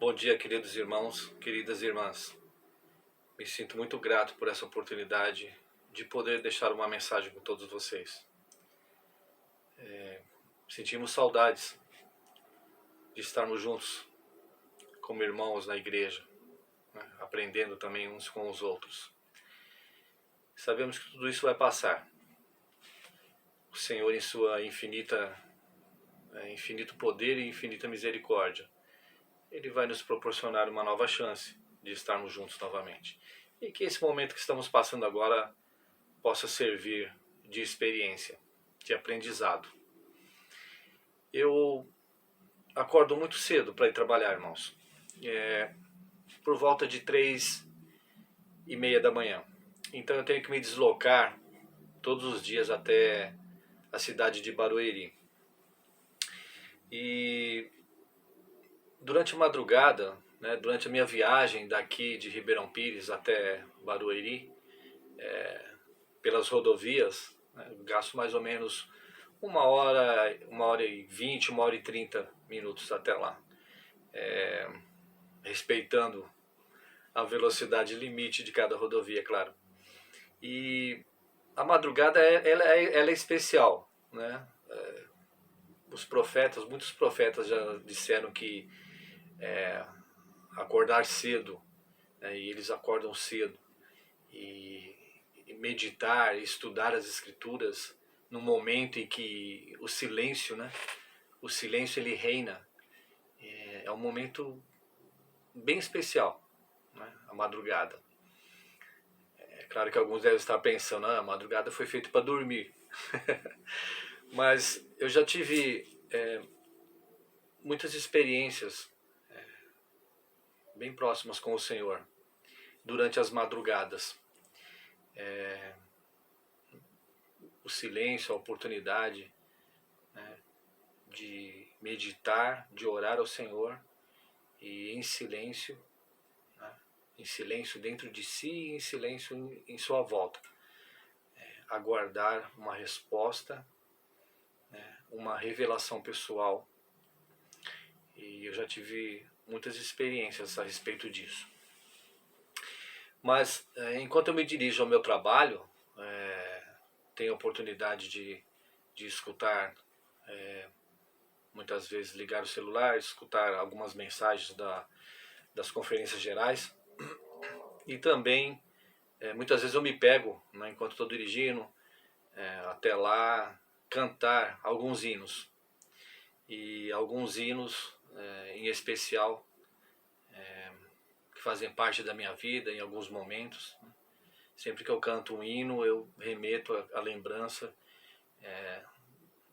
Bom dia, queridos irmãos, queridas irmãs. Me sinto muito grato por essa oportunidade de poder deixar uma mensagem com todos vocês. Sentimos saudades de estarmos juntos como irmãos na igreja, né, aprendendo também uns com os outros. Sabemos que tudo isso vai passar. O Senhor, em sua infinito poder e infinita misericórdia, Ele vai nos proporcionar uma nova chance de estarmos juntos novamente. E que esse momento que estamos passando agora possa servir de experiência, de aprendizado. Eu acordo muito cedo para ir trabalhar, irmãos. Por volta de 3:30 da manhã. Então eu tenho que me deslocar todos os dias até a cidade de Barueri. E durante a madrugada, né, durante a minha viagem daqui de Ribeirão Pires até Barueri, pelas rodovias, né, eu gasto mais ou menos 1h20, 1h30 até lá, respeitando a velocidade limite de cada rodovia, claro. E a madrugada ela é especial, né? Muitos profetas já disseram que acordar cedo, né, e eles acordam cedo, e meditar, estudar as escrituras no momento em que o silêncio, né? O silêncio ele reina. É um momento bem especial, né? A madrugada. É claro que alguns devem estar pensando, a madrugada foi feita para dormir. Mas eu já tive muitas experiências bem próximas com o Senhor durante as madrugadas. O silêncio, a oportunidade, né, de meditar, de orar ao Senhor e em silêncio, né, em silêncio dentro de si e em silêncio em sua volta. Aguardar uma resposta, né, uma revelação pessoal. E eu já tive muitas experiências a respeito disso. Mas enquanto eu me dirijo ao meu trabalho, tenho a oportunidade de escutar, muitas vezes ligar o celular, escutar algumas mensagens das conferências gerais. E também, muitas vezes eu me pego, né, enquanto estou dirigindo, até lá, cantar alguns hinos. E alguns hinos, em especial, que fazem parte da minha vida em alguns momentos. Sempre que eu canto um hino, eu remeto a lembrança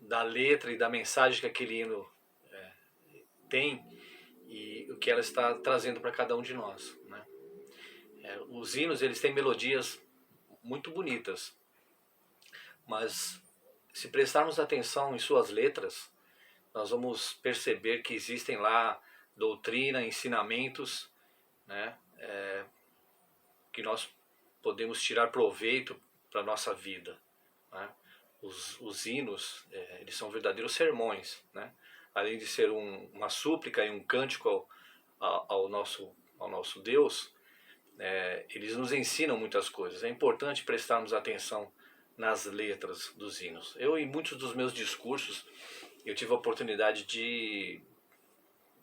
da letra e da mensagem que aquele hino tem e o que ela está trazendo para cada um de nós, né? Os hinos, eles têm melodias muito bonitas, mas se prestarmos atenção em suas letras, nós vamos perceber que existem lá doutrina, ensinamentos, né, que nós podemos tirar proveito para a nossa vida, né? Os hinos, eles são verdadeiros sermões, né? Além de ser uma súplica e um cântico ao nosso Deus, eles nos ensinam muitas coisas. É importante prestarmos atenção nas letras dos hinos. Em muitos dos meus discursos, eu tive a oportunidade de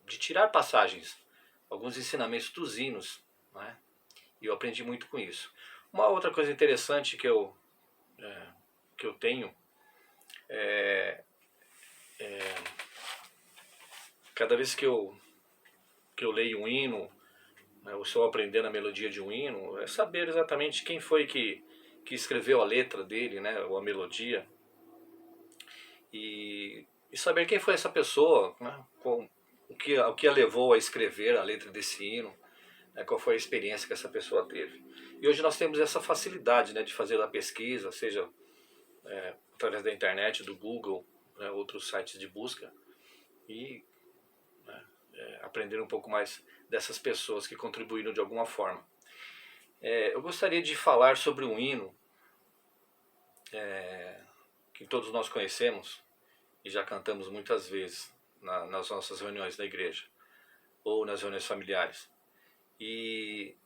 tirar passagens, alguns ensinamentos dos hinos, né? E eu aprendi muito com isso. Uma outra coisa interessante que eu tenho cada vez que eu leio um hino, né, ou estou aprendendo a melodia de um hino, é saber exatamente quem foi que escreveu a letra dele, né, ou a melodia, e saber quem foi essa pessoa, né, o que a levou a escrever a letra desse hino, né, qual foi a experiência que essa pessoa teve. E hoje nós temos essa facilidade, né, de fazer a pesquisa, seja através da internet, do Google, né, outros sites de busca, e aprender um pouco mais dessas pessoas que contribuíram de alguma forma. Eu gostaria de falar sobre um hino que todos nós conhecemos e já cantamos muitas vezes nas nossas reuniões da igreja. ou nas reuniões familiares. E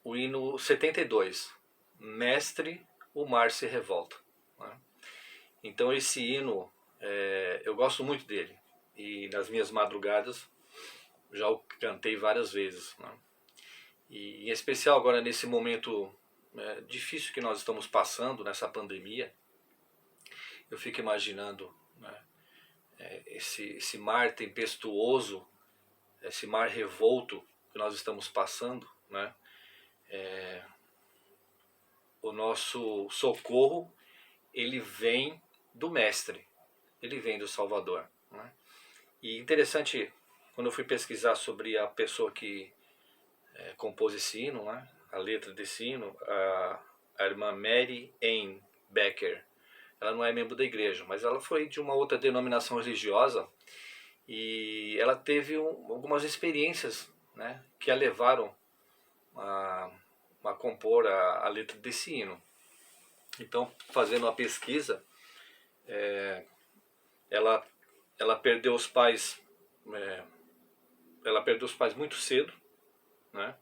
o hino 72, Mestre, o mar se revolta, né? Então esse hino, eu gosto muito dele, e nas minhas madrugadas já o cantei várias vezes, né? E em especial agora nesse momento difícil que nós estamos passando, nessa pandemia, eu fico imaginando, né, esse mar tempestuoso, esse mar revolto que nós estamos passando, né? O nosso socorro, ele vem do Mestre, ele vem do Salvador, né? E interessante, quando eu fui pesquisar sobre a pessoa que compôs esse hino, né, a letra desse hino, a irmã Mary Ann Becker, ela não é membro da igreja, mas ela foi de uma outra denominação religiosa e ela teve algumas experiências, né, que a levaram a compor a letra desse hino. Então, fazendo uma pesquisa, ela perdeu os pais, muito cedo, né?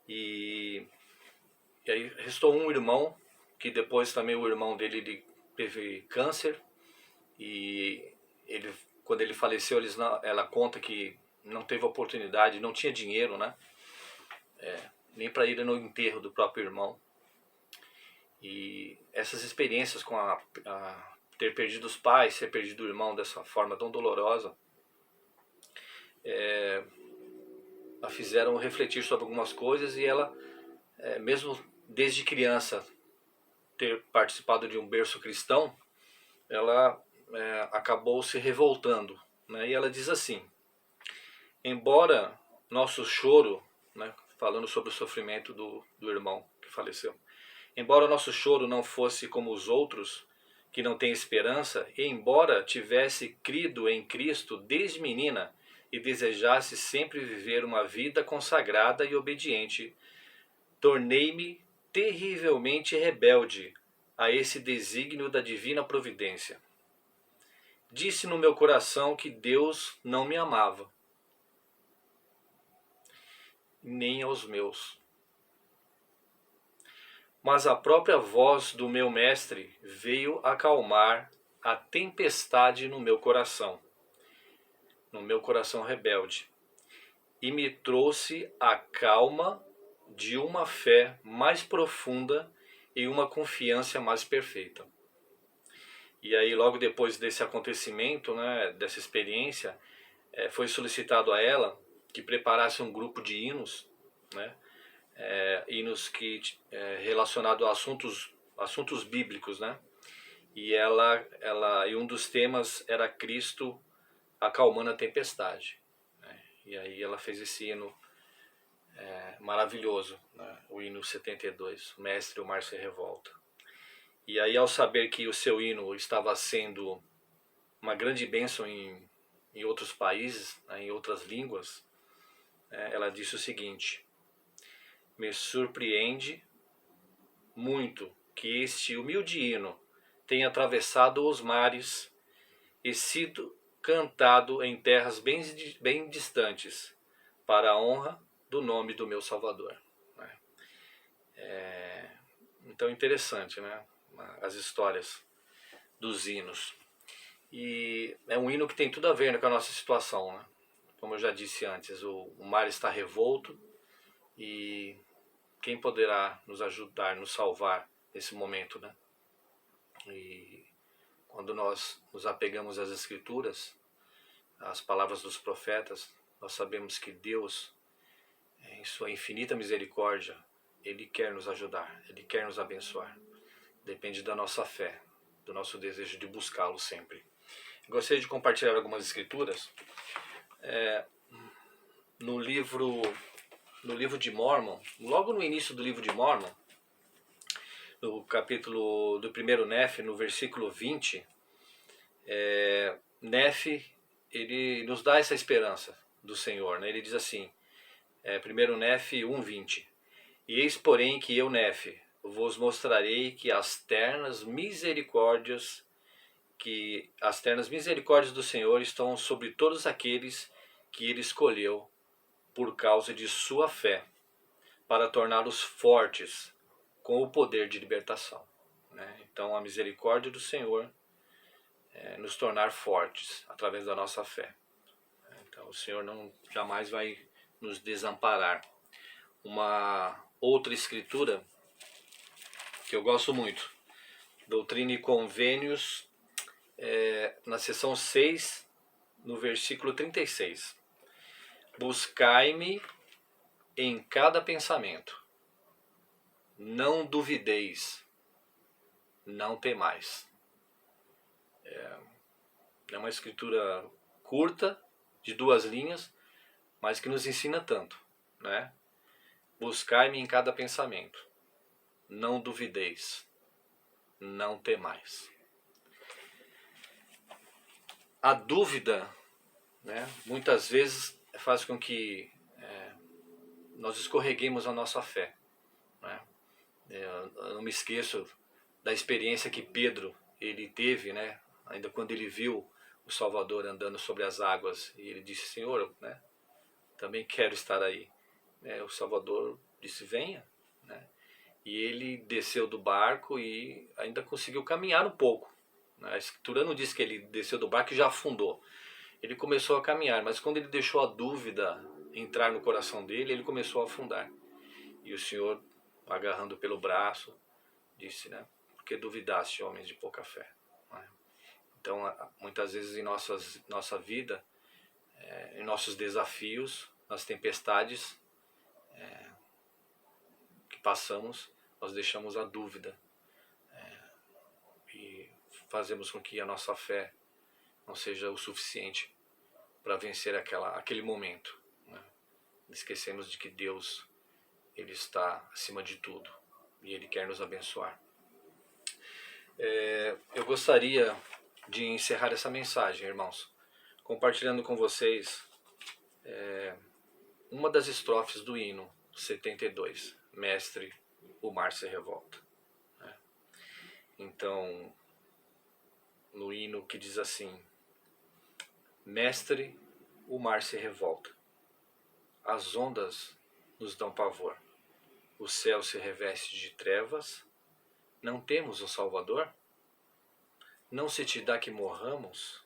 E aí restou um irmão, que depois também o irmão dele ele teve câncer, e quando ele faleceu, ela conta que não teve oportunidade, não tinha dinheiro, né? Nem para ir no enterro do próprio irmão. E essas experiências com ter perdido os pais, ter perdido o irmão dessa forma tão dolorosa, a fizeram refletir sobre algumas coisas, e ela, mesmo desde criança, ter participado de um berço cristão, ela acabou se revoltando, né? E ela diz assim: embora nosso choro, né, falando sobre o sofrimento do irmão que faleceu, embora nosso choro não fosse como os outros, que não têm esperança, e embora tivesse crido em Cristo desde menina e desejasse sempre viver uma vida consagrada e obediente, tornei-me terrivelmente rebelde a esse desígnio da divina providência. Disse no meu coração que Deus não me amava, nem aos meus. Mas a própria voz do meu mestre veio acalmar a tempestade no meu coração rebelde, e me trouxe a calma de uma fé mais profunda e uma confiança mais perfeita. E aí, logo depois desse acontecimento, né, dessa experiência, foi solicitado a ela que preparasse um grupo de hinos, né, hinos que relacionados a assuntos bíblicos, né? E um dos temas era Cristo acalmando a tempestade, né? E aí ela fez esse hino maravilhoso, né? O hino 72, Mestre, o mar se revolta. E aí, ao saber que o seu hino estava sendo uma grande bênção em outros países, né, em outras línguas, ela disse o seguinte: me surpreende muito que este humilde hino tenha atravessado os mares e sido cantado em terras bem distantes, para a honra do nome do meu Salvador. Então, interessante, né? As histórias dos hinos. E é um hino que tem tudo a ver, né, com a nossa situação, né? Como eu já disse antes, o mar está revolto, e quem poderá nos ajudar, nos salvar nesse momento, né? E quando nós nos apegamos às Escrituras, às palavras dos profetas, nós sabemos que Deus, em sua infinita misericórdia, Ele quer nos ajudar, Ele quer nos abençoar. Depende da nossa fé, do nosso desejo de buscá-lo sempre. Gostaria de compartilhar algumas escrituras. No livro de Mormon, logo no início do livro de Mormon, no capítulo do primeiro Nefe, no versículo 20, Nefe, ele nos dá essa esperança do Senhor, né? Ele diz assim, primeiro Nefe 1:20: e eis, porém, que eu, Nefe, vos mostrarei que as ternas misericórdias do Senhor estão sobre todos aqueles que Ele escolheu por causa de sua fé, para torná-los fortes com o poder de libertação. Então a misericórdia do Senhor é nos tornar fortes através da nossa fé. Então o Senhor jamais vai nos desamparar. Uma outra escritura que eu gosto muito, Doutrina e Convênios, na seção 6, no versículo 36. Buscai-me em cada pensamento, não duvideis, não temais. É uma escritura curta, de 2 linhas, mas que nos ensina tanto, né? Buscai-me em cada pensamento, não duvideis, não temais. A dúvida, né, muitas vezes faz com que nós escorreguemos a nossa fé, né? Eu não me esqueço da experiência que Pedro ele teve, né, ainda quando ele viu o Salvador andando sobre as águas, e ele disse: Senhor, né, também quero estar aí. O Salvador disse: venha, né? E ele desceu do barco e ainda conseguiu caminhar um pouco. A escritura não diz que ele desceu do barco e já afundou. Ele começou a caminhar, mas quando ele deixou a dúvida entrar no coração dele, ele começou a afundar. E o Senhor, agarrando pelo braço, disse, né, por que duvidaste, homens de pouca fé? Então, muitas vezes em nossa vida, em nossos desafios, nas tempestades que passamos, nós deixamos a dúvida e fazemos com que a nossa fé não seja o suficiente para vencer aquele momento, né? Esquecemos de que Deus ele está acima de tudo e Ele quer nos abençoar. Eu gostaria de encerrar essa mensagem, irmãos, compartilhando com vocês uma das estrofes do hino 72, Mestre, o mar se revolta. Então, no hino que diz assim: Mestre, o mar se revolta, as ondas nos dão pavor, o céu se reveste de trevas, não temos um Salvador? Não se te dá que morramos?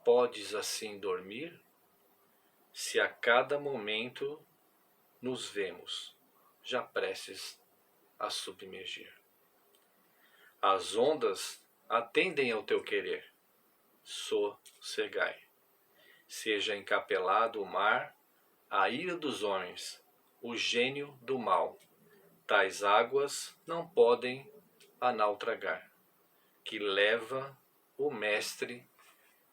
Podes assim dormir? Se a cada momento nos vemos, já prestes a submergir. As ondas atendem ao teu querer, sossegai. Seja encapelado o mar, a ira dos homens, o gênio do mal. Tais águas não podem a naufragar, que leva o mestre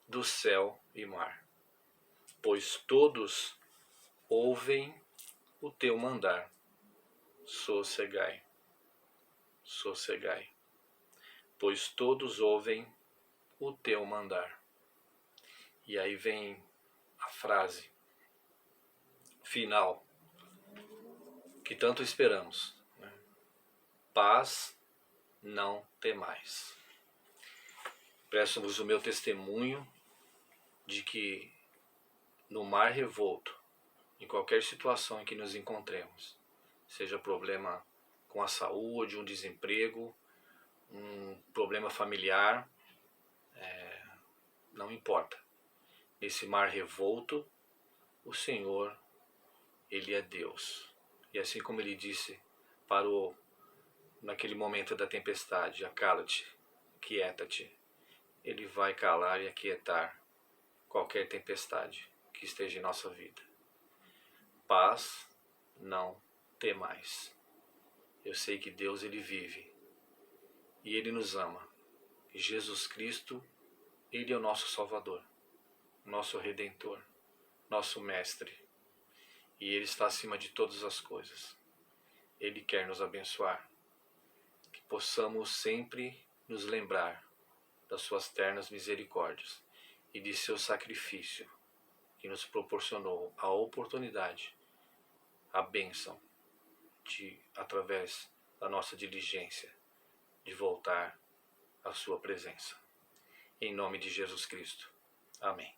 do céu e mar. Pois todos ouvem o teu mandar, sossegai, sossegai. Pois todos ouvem o teu mandar. E aí vem a frase final que tanto esperamos, né? Paz, não temais. Presto-vos o meu testemunho de que no mar revolto, em qualquer situação em que nos encontremos, seja problema com a saúde, um desemprego, um problema familiar, não importa. Nesse mar revolto, o Senhor, Ele é Deus. E assim como Ele disse naquele momento da tempestade: acala-te, quieta-te, Ele vai calar e aquietar qualquer tempestade que esteja em nossa vida. Paz, não temais. Eu sei que Deus, Ele vive e Ele nos ama. E Jesus Cristo, Ele é o nosso Salvador, nosso Redentor, nosso Mestre. E Ele está acima de todas as coisas. Ele quer nos abençoar. Que possamos sempre nos lembrar das suas ternas misericórdias e de seu sacrifício, que nos proporcionou a oportunidade, a bênção de, através da nossa diligência, de voltar à sua presença. Em nome de Jesus Cristo. Amém.